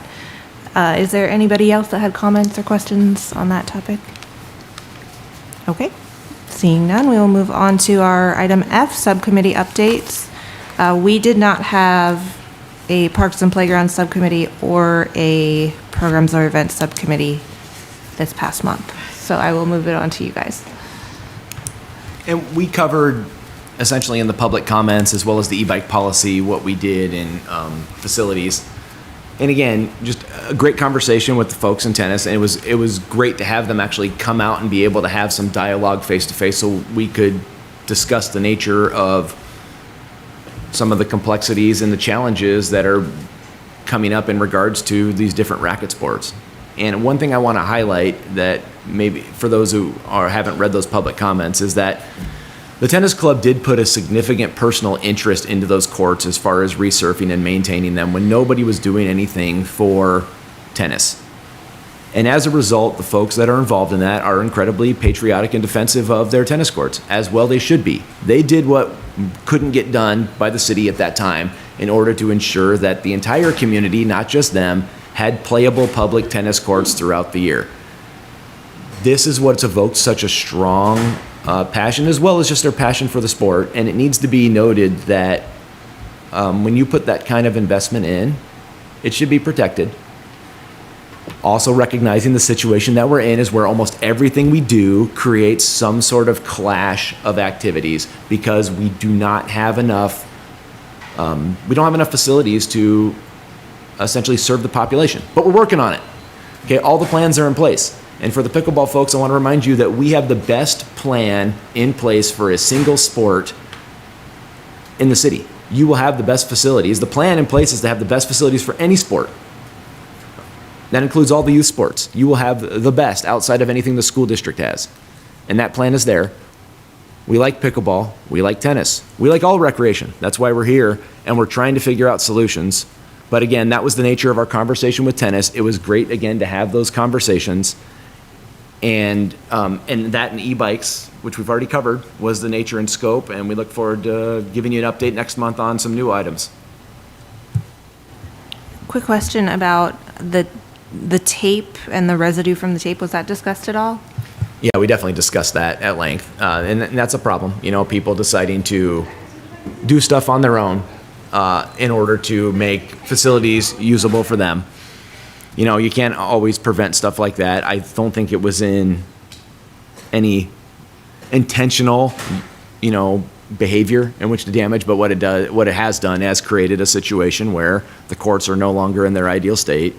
Is there anybody else that had comments or questions on that topic? Okay. Seeing none, we will move on to our item F, subcommittee updates. We did not have a Parks and Playground subcommittee or a Programs or Events subcommittee this past month. So I will move it on to you guys. And we covered essentially in the public comments as well as the e-bike policy, what we did in facilities. And again, just a great conversation with the folks in tennis. And it was great to have them actually come out and be able to have some dialogue face to face so we could discuss the nature of some of the complexities and the challenges that are coming up in regards to these different racket sports. And one thing I want to highlight that maybe for those who haven't read those public comments is that the tennis club did put a significant personal interest into those courts as far as resurfing and maintaining them when nobody was doing anything for tennis. And as a result, the folks that are involved in that are incredibly patriotic and defensive of their tennis courts, as well they should be. They did what couldn't get done by the city at that time in order to ensure that the entire community, not just them, had playable public tennis courts throughout the year. This is what's evoked such a strong passion, as well as just their passion for the sport. And it needs to be noted that when you put that kind of investment in, it should be protected. Also recognizing the situation that we're in is where almost everything we do creates some sort of clash of activities because we do not have enough, we don't have enough facilities to essentially serve the population. But we're working on it. Okay, all the plans are in place. And for the pickleball folks, I want to remind you that we have the best plan in place for a single sport in the city. You will have the best facilities. The plan in place is to have the best facilities for any sport. That includes all the youth sports. You will have the best outside of anything the school district has. And that plan is there. We like pickleball. We like tennis. We like all recreation. That's why we're here, and we're trying to figure out solutions. But again, that was the nature of our conversation with tennis. It was great, again, to have those conversations. And that and e-bikes, which we've already covered, was the nature and scope, and we look forward to giving you an update next month on some new items. Quick question about the tape and the residue from the tape. Was that discussed at all? Yeah, we definitely discussed that at length, and that's a problem. You know, people deciding to do stuff on their own in order to make facilities usable for them. You know, you can't always prevent stuff like that. I don't think it was in any intentional, you know, behavior in which to damage, but what it has done has created a situation where the courts are no longer in their ideal state,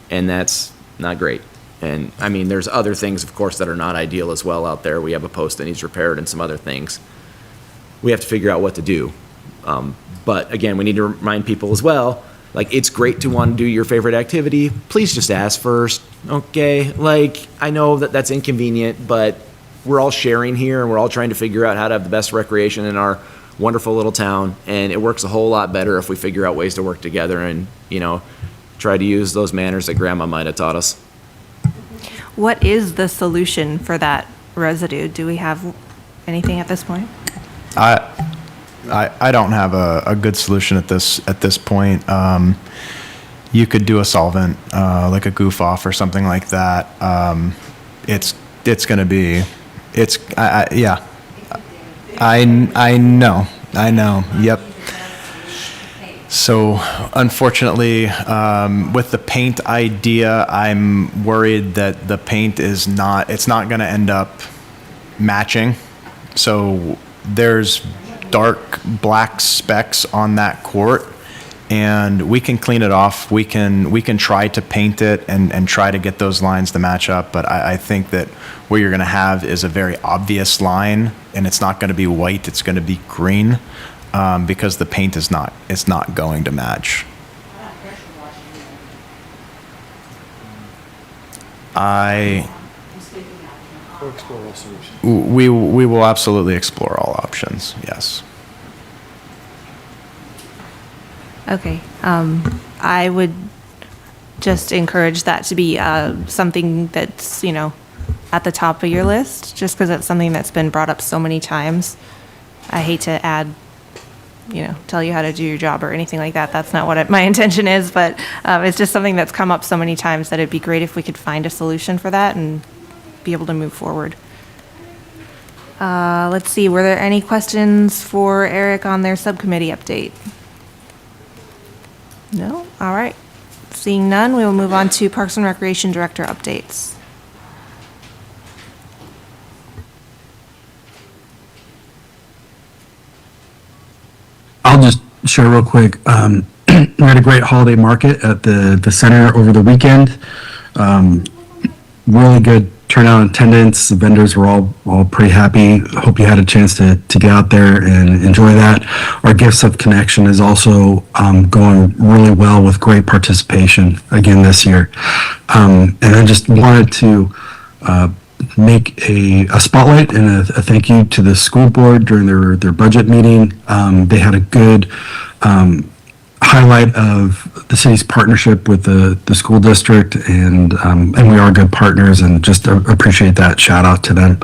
and that's not great. And I mean, there's other things, of course, that are not ideal as well out there. We have a post that needs repaired and some other things. We have to figure out what to do. But again, we need to remind people as well, like, it's great to want to do your favorite activity. Please just ask first, okay? Like, I know that that's inconvenient, but we're all sharing here, and we're all trying to figure out how to have the best recreation in our wonderful little town. And it works a whole lot better if we figure out ways to work together and, you know, try to use those manners that Grandma might have taught us. What is the solution for that residue? Do we have anything at this point? I don't have a good solution at this point. You could do a solvent, like a goof off or something like that. It's going to be, yeah. I know. Yep. So unfortunately, with the paint idea, I'm worried that the paint it's not going to end up matching. So there's dark black specks on that court, and we can clean it off. We can try to paint it and try to get those lines to match up. But I think that what you're going to have is a very obvious line, and it's not going to be white. It's going to be green. Because the paint is not going to match. We will absolutely explore all options, yes. Okay. I would just encourage that to be something that's, you know, at the top of your list, just because it's something that's been brought up so many times. I hate to add, you know, tell you how to do your job or anything like that. That's not what my intention is, but it's just something that's come up so many times that it'd be great if we could find a solution for that and be able to move forward. Let's see, were there any questions for Eric on their subcommittee update? No? All right. Seeing none, we will move on to Parks and Recreation Director updates. I'll just share real quick. We had a great holiday market at the center over the weekend. Really good turnout in attendance. The vendors were all pretty happy. Hope you had a chance to get out there and enjoy that. Our Gifts of Connection is also going really well with great participation again this year. And I just wanted to make a spotlight and a thank you to the school board during their budget meeting. They had a good highlight of the city's partnership with the school district, and we are good partners, and just appreciate that. Shout out to them.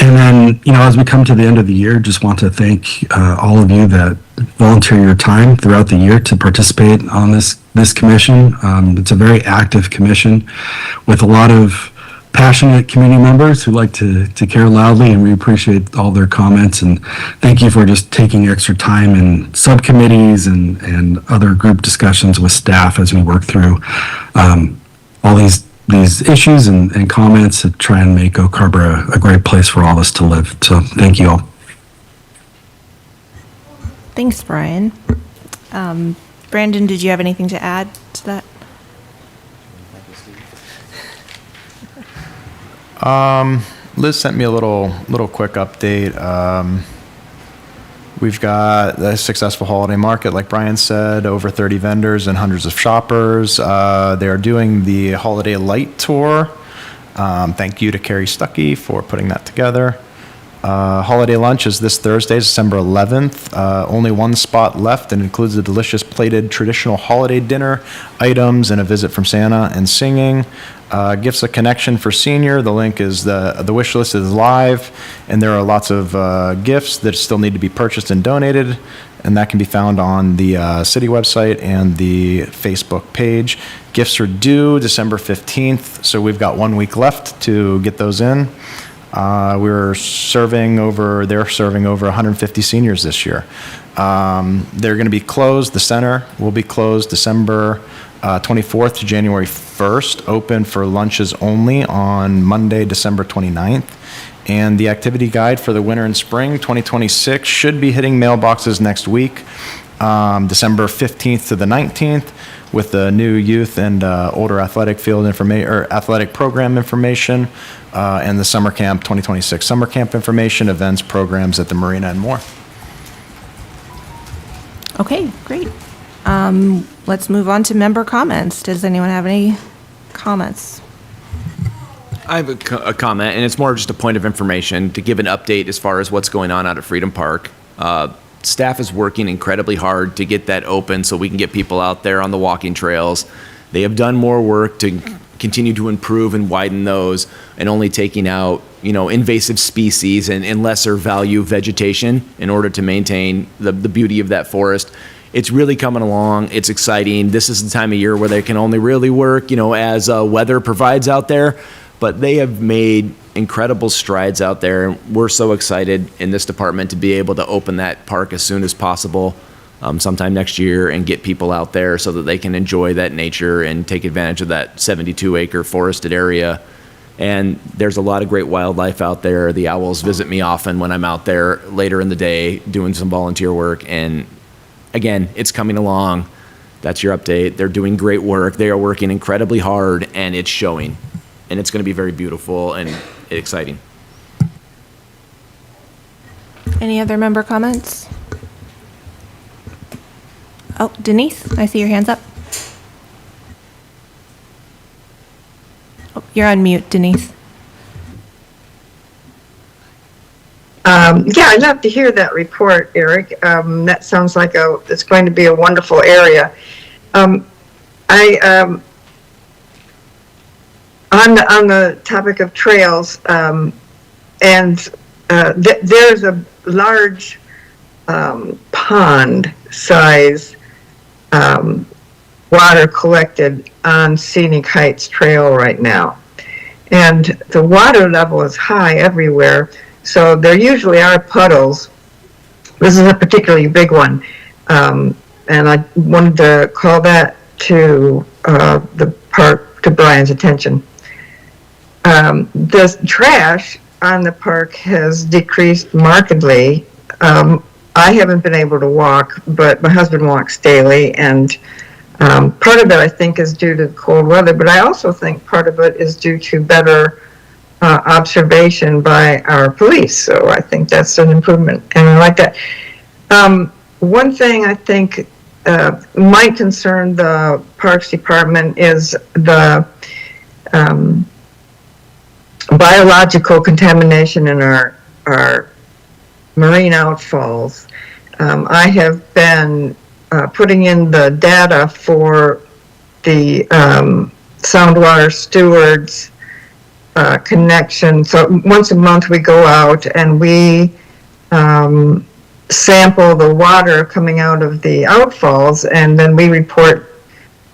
And then, as we come to the end of the year, just want to thank all of you that volunteer your time throughout the year to participate on this commission. It's a very active commission with a lot of passionate community members who like to care loudly, and we appreciate all their comments. And thank you for just taking extra time in subcommittees and other group discussions with staff as we work through all these issues and comments to try and make Oak Harbor a great place for all of us to live. So thank you all. Thanks, Brian. Brandon, did you have anything to add to that? Liz sent me a little quick update. We've got a successful holiday market, like Brian said, over 30 vendors and hundreds of shoppers. They are doing the Holiday Light Tour. Thank you to Carrie Stuckey for putting that together. Holiday lunch is this Thursday, December 11th. Only one spot left, and includes the delicious plated traditional holiday dinner items and a visit from Santa and singing. Gifts of Connection for senior. The link is the wish list is live, and there are lots of gifts that still need to be purchased and donated, and that can be found on the city website and the Facebook page. Gifts are due December 15th, so we've got 1 week left to get those in. They're serving over 150 seniors this year. They're going to be closed. The center will be closed December 24th to January 1st, open for lunches only on Monday, December 29th. And the activity guide for the winter and spring 2026 should be hitting mailboxes next week, December 15th to the 19th, with the new youth and older athletic field information or athletic program information, and the summer camp 2026 summer camp information, events, programs at the marina, and more. Okay, great. Let's move on to member comments. Does anyone have any comments? I have a comment, and it's more just a point of information to give an update as far as what's going on out at Freedom Park. Staff is working incredibly hard to get that open so we can get people out there on the walking trails. They have done more work to continue to improve and widen those, and only taking out, invasive species and lesser value vegetation in order to maintain the beauty of that forest. It's really coming along. It's exciting. This is the time of year where they can only really work, as weather provides out there. But they have made incredible strides out there, and we're so excited in this department to be able to open that park as soon as possible, sometime next year, and get people out there so that they can enjoy that nature and take advantage of that 72-acre forested area. And there's a lot of great wildlife out there. The owls visit me often when I'm out there later in the day doing some volunteer work. And again, it's coming along. That's your update. They're doing great work. They are working incredibly hard, and it's showing. And it's going to be very beautiful and exciting. Any other member comments? Oh, Denise, I see your hand's up. Oh, you're on mute, Denise. Yeah, I'd love to hear that report, Eric. That sounds like it's going to be a wonderful area. On the topic of trails, there's a large pond-size water collected on Scenic Heights Trail right now. And the water level is high everywhere, so there usually are puddles. This is a particularly big one, and I wanted to call that to the park, to Brian's attention. The trash on the park has decreased markedly. I haven't been able to walk, but my husband walks daily, and Part of it, I think, is due to cold weather, but I also think part of it is due to better observation by our police. So I think that's an improvement, and I like that. One thing I think might concern the Parks Department is the biological contamination in our marine outfalls. I have been putting in the data for the Soundwater Stewards connection. So once a month we go out and we sample the water coming out of the outfalls, and then we report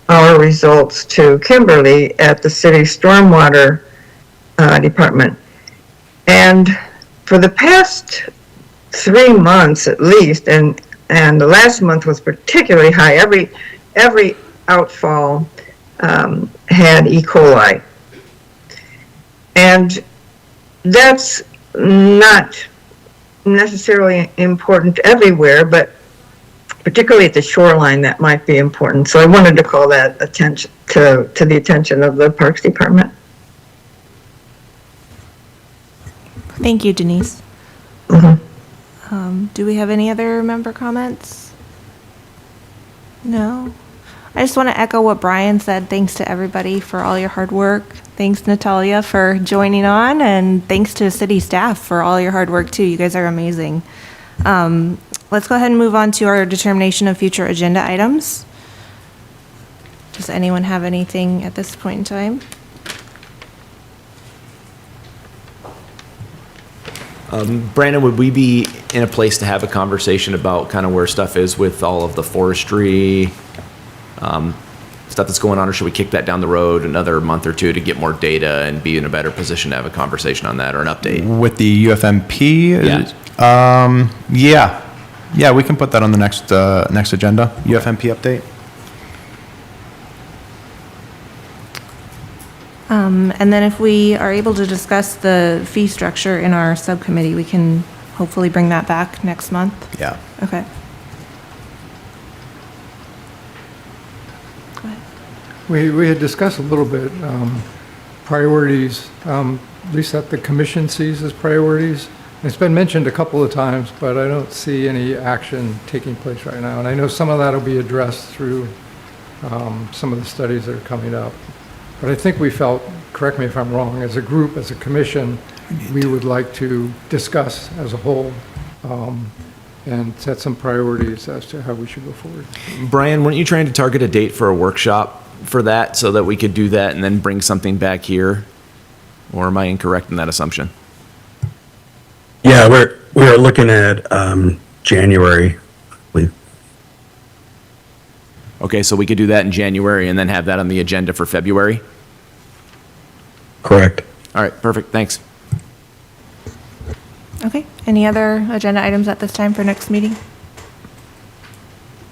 our results to Kimberly at the city stormwater department. And for the past 3 months at least, and the last month was particularly high, every outfall had E. coli. And that's not necessarily important everywhere, but particularly at the shoreline, that might be important. So I wanted to call that attention to the attention of the Parks Department. Thank you, Denise. Mm-hmm. Do we have any other member comments? No? I just want to echo what Brian said. Thanks to everybody for all your hard work. Thanks, Natalia, for joining on, and thanks to city staff for all your hard work, too. You guys are amazing. Let's go ahead and move on to our determination of future agenda items. Does anyone have anything at this point in time? Brandon, would we be in a place to have a conversation about kind of where stuff is with all of the forestry stuff that's going on, or should we kick that down the road another month or two to get more data and be in a better position to have a conversation on that, or an update? With the UFMP? Yeah. Yeah, we can put that on the next agenda, UFMP update. And then if we are able to discuss the fee structure in our subcommittee, we can hopefully bring that back next month. Yeah. Okay. Go ahead. We had discussed a little bit priorities, at least that the commission sees as priorities. It's been mentioned a couple of times, but I don't see any action taking place right now. And I know some of that will be addressed through some of the studies that are coming up. But I think we felt, correct me if I'm wrong, as a group, as a commission, we would like to discuss as a whole and set some priorities as to how we should go forward. Brian, weren't you trying to target a date for a workshop for that so that we could do that and then bring something back here? Or am I incorrect in that assumption? Yeah, we're looking at January, I believe. Okay, so we could do that in January and then have that on the agenda for February? Correct. All right, perfect, thanks. Okay. Any other agenda items at this time for next meeting?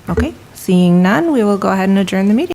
Okay. Seeing none, we will go ahead and adjourn the meeting.